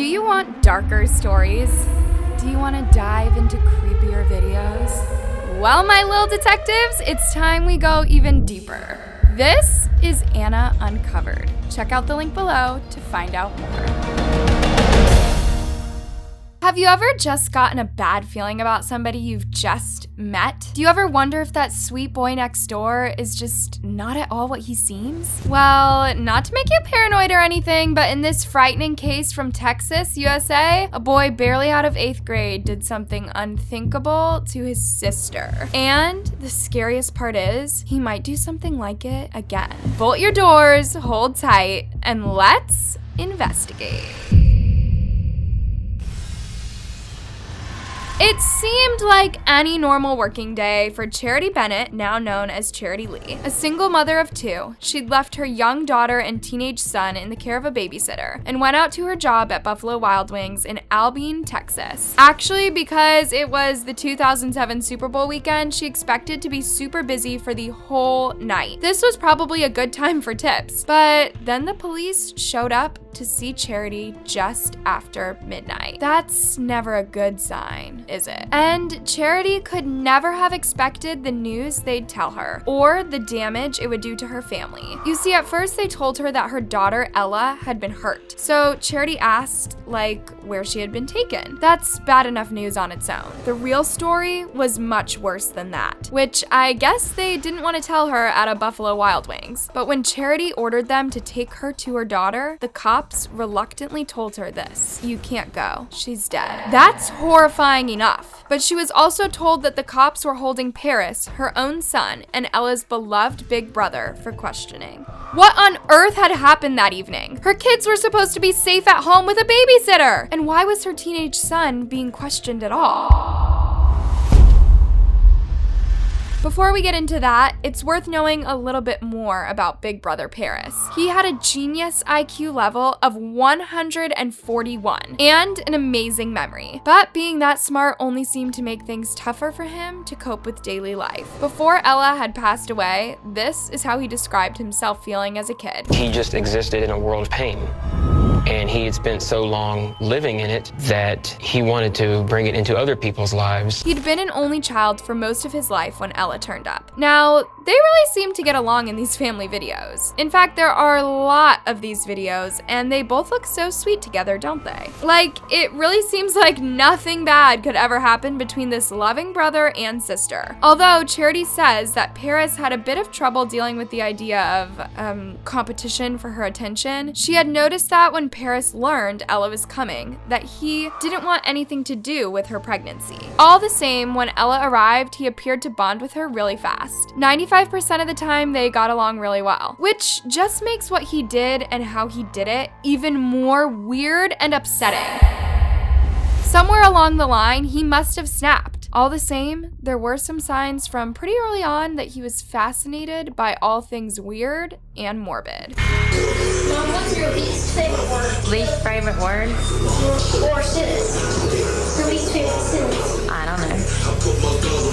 Do you want darker stories? Do you want to dive into creepier videos? Well, my little detectives, it's time we go even deeper. This is Anna Uncovered. Check out the link below to find out more. Have you ever just gotten a bad feeling about somebody you've just met? Do you ever wonder if that sweet boy next door is just not at all what he seems? Well, not to make you paranoid or anything, but in this frightening case from Texas, USA, a boy barely out of 8th grade did something unthinkable to his sister. And the scariest part is, he might do something like it again. Bolt your doors, hold tight, and let's investigate. It seemed like any normal working day for Charity Bennett, now known as Charity Lee. A single mother of 2, she'd left her young daughter and teenage son in the care of a babysitter and went out to her job at Buffalo Wild Wings in Abilene, Texas. Actually, because it was the 2007 Super Bowl weekend, she expected to be super busy for the whole night. This was probably a good time for tips, but then the police showed up to see Charity just after midnight. That's never a good sign, is it? And Charity could never have expected the news they'd tell her, or the damage it would do to her family. You see, at first they told her that her daughter Ella had been hurt. So Charity asked, where she had been taken. That's bad enough news on its own. The real story was much worse than that, which I guess they didn't want to tell her at a Buffalo Wild Wings. But when Charity ordered them to take her to her daughter, the cops reluctantly told her this: "You can't go. She's dead." That's horrifying enough. But she was also told that the cops were holding Paris, her own son, and Ella's beloved big brother for questioning. What on earth had happened that evening? Her kids were supposed to be safe at home with a babysitter. And why was her teenage son being questioned at all? Before we get into that, it's worth knowing a little bit more about Big Brother Paris. He had a genius IQ level of 141 and an amazing memory. But being that smart only seemed to make things tougher for him to cope with daily life. Before Ella had passed away, this is how he described himself feeling as a kid. He just existed in a world of pain. And he had spent so long living in it that he wanted to bring it into other people's lives. He'd been an only child for most of his life when Ella turned up. Now, they really seem to get along in these family videos. In fact, there are a lot of these videos, and they both look so sweet together, don't they? It really seems like nothing bad could ever happen between this loving brother and sister. Although Charity says that Paris had a bit of trouble dealing with the idea of competition for her attention. She had noticed that when Paris learned Ella was coming, that he didn't want anything to do with her pregnancy. All the same, when Ella arrived, he appeared to bond with her really fast. 95% of the time, they got along really well, which just makes what he did and how he did it even more weird and upsetting. Somewhere along the line, he must have snapped. All the same, there were some signs from pretty early on that he was fascinated by all things weird and morbid. Mom, what's your least favorite word? Least favorite word? Or sentence. Your least favorite sentence. I don't know.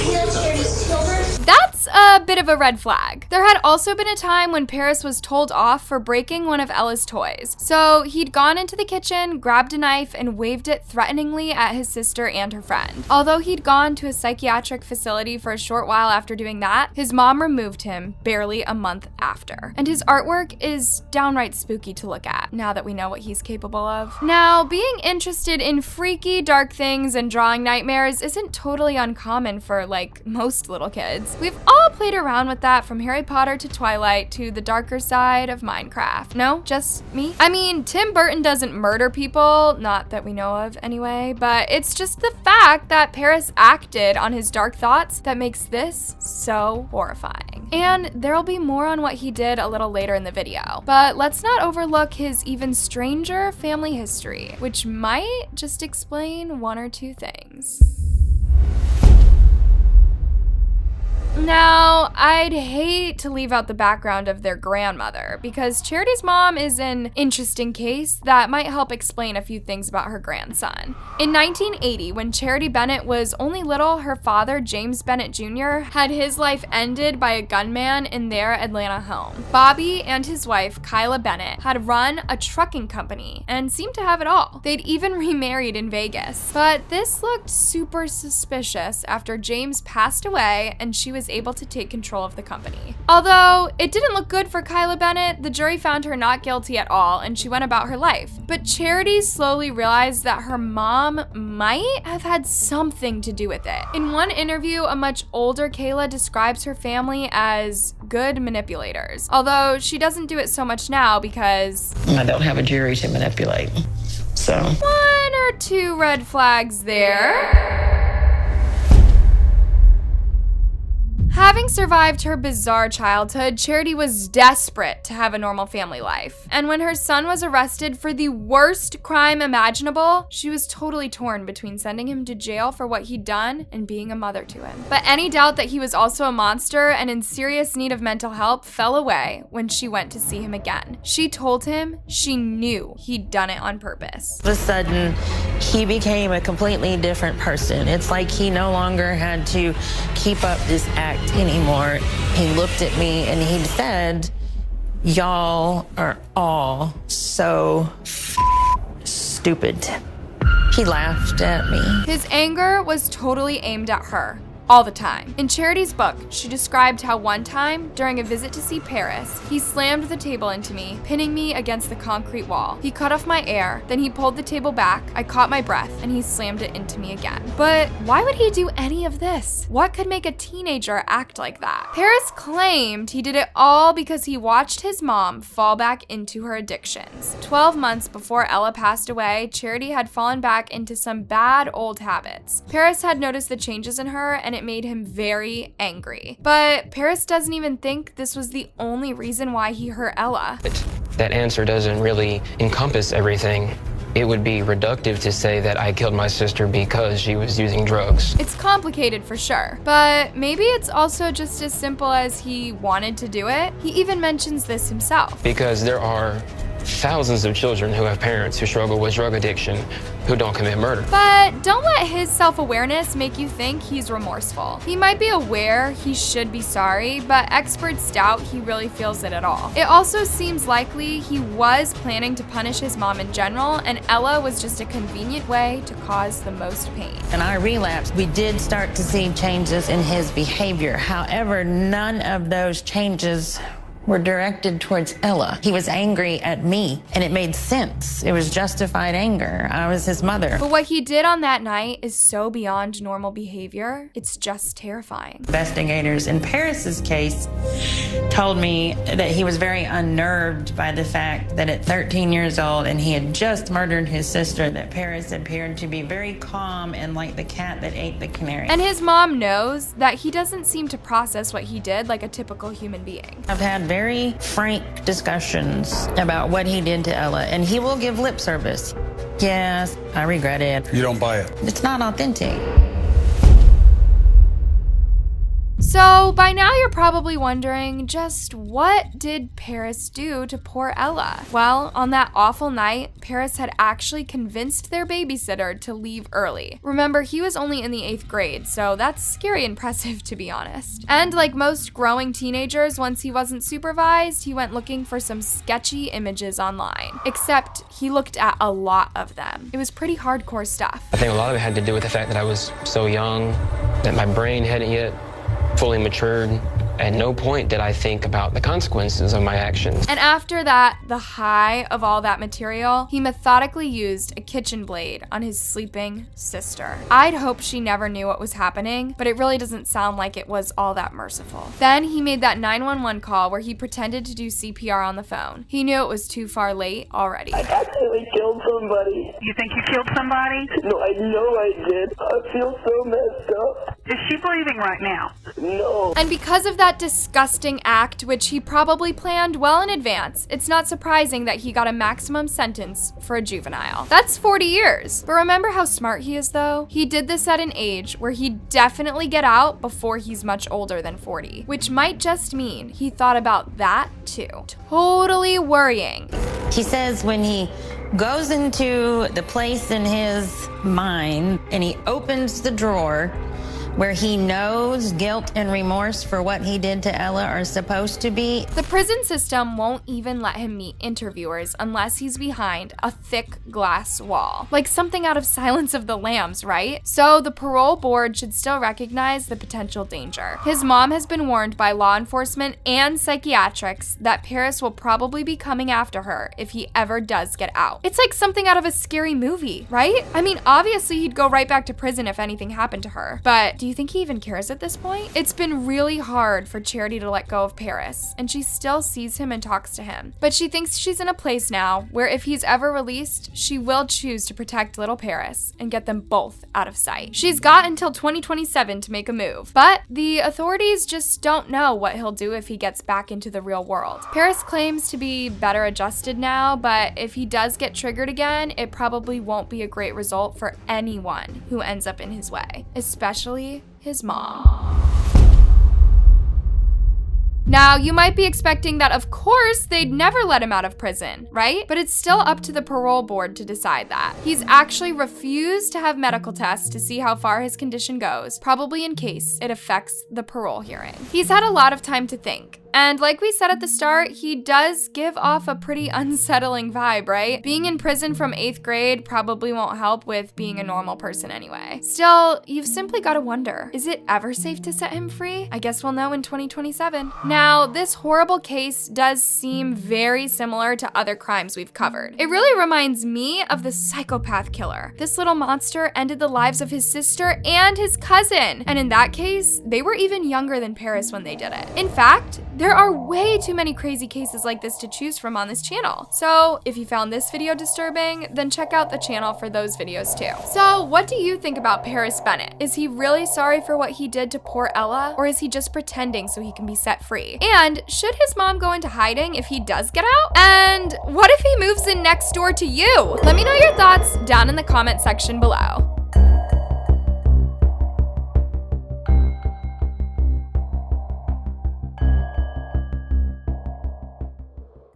Kill Charity's children? That's a bit of a red flag. There had also been a time when Paris was told off for breaking one of Ella's toys. So he'd gone into the kitchen, grabbed a knife, and waved it threateningly at his sister and her friend. Although he'd gone to a psychiatric facility for a short while after doing that, his mom removed him barely a month after. And his artwork is downright spooky to look at, now that we know what he's capable of. Now, being interested in freaky, dark things and drawing nightmares isn't totally uncommon for, most little kids. We've all played around with that, from Harry Potter to Twilight to the darker side of Minecraft. No? Just me? I mean, Tim Burton doesn't murder people, not that we know of anyway, but it's just the fact that Paris acted on his dark thoughts that makes this so horrifying. And there'll be more on what he did a little later in the video, but let's not overlook his even stranger family history, which might just explain one or two things. Now, I'd hate to leave out the background of their grandmother, because Charity's mom is an interesting case that might help explain a few things about her grandson. In 1980, when Charity Bennett was only little, her father, James Bennett Jr., had his life ended by a gunman in their Atlanta home. Bobby and his wife, Kyla Bennett, had run a trucking company and seemed to have it all. They'd even remarried in Vegas. But this looked super suspicious after James passed away and she was able to take control of the company. Although it didn't look good for Kyla Bennett, the jury found her not guilty at all and she went about her life. But Charity slowly realized that her mom might have had something to do with it. In one interview, a much older Kayla describes her family as good manipulators, although she doesn't do it so much now because I don't have a jury to manipulate. So 1 or 2 red flags there. Having survived her bizarre childhood, Charity was desperate to have a normal family life. And when her son was arrested for the worst crime imaginable, she was totally torn between sending him to jail for what he'd done and being a mother to him. But any doubt that he was also a monster and in serious need of mental help fell away when she went to see him again. She told him she knew he'd done it on purpose. all of a sudden, he became a completely different person. It's like he no longer had to keep up this act anymore. He looked at me and he said, "Y'all are all so stupid." He laughed at me. His anger was totally aimed at her. All the time. In Charity's book, she described how one time, during a visit to see Paris, he slammed the table into me, pinning me against the concrete wall. He cut off my air, then he pulled the table back, I caught my breath, and he slammed it into me again. But why would he do any of this? What could make a teenager act like that? Paris claimed he did it all because he watched his mom fall back into her addictions. 12 months before Ella passed away, Charity had fallen back into some bad old habits. Paris had noticed the changes in her, and it made him very angry. But Paris doesn't even think this was the only reason why he hurt Ella. That answer doesn't really encompass everything. It would be reductive to say that I killed my sister because she was using drugs. It's complicated for sure, but maybe it's also just as simple as he wanted to do it. He even mentions this himself. Because there are thousands of children who have parents who struggle with drug addiction who don't commit murder. But don't let his self-awareness make you think he's remorseful. He might be aware he should be sorry, but experts doubt he really feels it at all. It also seems likely he was planning to punish his mom in general, and Ella was just a convenient way to cause the most pain. And I relapsed. We did start to see changes in his behavior. However, none of those changes were directed towards Ella. He was angry at me, and it made sense. It was justified anger. I was his mother. But what he did on that night is so beyond normal behavior, it's just terrifying. Investigators in Paris's case told me that he was very unnerved by the fact that at 13 years old and he had just murdered his sister, that Paris appeared to be very calm and like the cat that ate the canary. And his mom knows that he doesn't seem to process what he did like a typical human being. I've had very frank discussions about what he did to Ella, and he will give lip service. Yes, I regret it. You don't buy it. It's not authentic. So by now you're probably wondering, just what did Paris do to poor Ella? Well, on that awful night, Paris had actually convinced their babysitter to leave early. Remember, he was only in the 8th grade, so that's scary impressive to be honest. And like most growing teenagers, once he wasn't supervised, he went looking for some sketchy images online. Except he looked at a lot of them. It was pretty hardcore stuff. I think a lot of it had to do with the fact that I was so young, that my brain hadn't yet fully matured. At no point did I think about the consequences of my actions. And after that, the high of all that material, he methodically used a kitchen blade on his sleeping sister. I'd hope she never knew what was happening, but it really doesn't sound like it was all that merciful. Then he made that 911 call where he pretended to do CPR on the phone. He knew it was too far late already. I accidentally killed somebody. You think you killed somebody? No, I know I did. I feel so messed up. Is she breathing right now? No. And because of that that disgusting act, which he probably planned well in advance, it's not surprising that he got a maximum sentence for a juvenile. That's 40 years. But remember how smart he is though? He did this at an age where he'd definitely get out before he's much older than 40, which might just mean he thought about that too. Totally worrying. He says when he goes into the place in his mind and he opens the drawer where he knows guilt and remorse for what he did to Ella are supposed to be. The prison system won't even let him meet interviewers unless he's behind a thick glass wall. Like something out of Silence of the Lambs, right? So the parole board should still recognize the potential danger. His mom has been warned by law enforcement and psychiatrics that Paris will probably be coming after her if he ever does get out. It's like something out of a scary movie, right? I mean, obviously he'd go right back to prison if anything happened to her, but do you think he even cares at this point? It's been really hard for Charity to let go of Paris, and she still sees him and talks to him. But she thinks she's in a place now where if he's ever released, she will choose to protect little Paris and get them both out of sight. She's got until 2027 to make a move, but the authorities just don't know what he'll do if he gets back into the real world. Paris claims to be better adjusted now, but if he does get triggered again, it probably won't be a great result for anyone who ends up in his way, especially his mom. Now, you might be expecting that, of course, they'd never let him out of prison, right? But it's still up to the parole board to decide that. He's actually refused to have medical tests to see how far his condition goes, probably in case it affects the parole hearing. He's had a lot of time to think. And like we said at the start, he does give off a pretty unsettling vibe, right? Being in prison from 8th grade probably won't help with being a normal person anyway. Still, you've simply got to wonder, is it ever safe to set him free? I guess we'll know in 2027. Now, this horrible case does seem very similar to other crimes we've covered. It really reminds me of the psychopath killer. This little monster ended the lives of his sister and his cousin. And in that case, they were even younger than Paris when they did it. In fact, there are way too many crazy cases like this to choose from on this channel. So if you found this video disturbing, then check out the channel for those videos too. So what do you think about Paris Bennett? Is he really sorry for what he did to poor Ella? Or is he just pretending so he can be set free? And should his mom go into hiding if he does get out? And what if he moves in next door to you? Let me know your thoughts down in the comment section below.